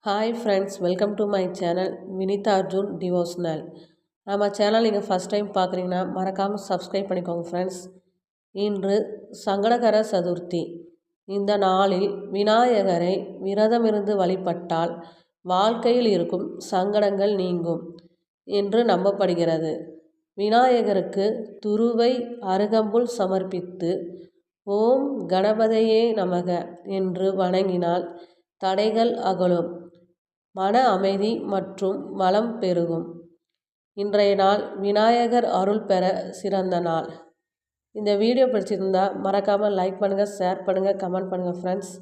Hi friends, welcome to my channel Vinitha Arjun devotional. நம்ம channel நீங்கள் first time பார்க்குறீங்கன்னா மறக்காமல் சப்ஸ்கிரைப் பண்ணிக்கோங்க ஃப்ரெண்ட்ஸ். இன்று சங்கடகர சதுர்த்தி. இந்த நாளில் விநாயகரை விரதமிருந்து வழிபட்டால் வாழ்க்கையில் இருக்கும் சங்கடங்கள் நீங்கும் என்று நம்பப்படுகிறது. விநாயகருக்கு துருவை அருகம்புல் சமர்ப்பித்து ஓம் கணபதையே நமக என்று வணங்கினால் தடைகள் அகலும், மன அமைதி மற்றும் வளம் பெருகும். இன்றைய நாள் விநாயகர் அருள் பெற சிறந்த நாள். இந்த வீடியோ பிடிச்சிருந்தா மறக்காமல் லைக் பண்ணுங்கள், ஷேர் பண்ணுங்கள், கமெண்ட் பண்ணுங்கள் ஃப்ரெண்ட்ஸ்.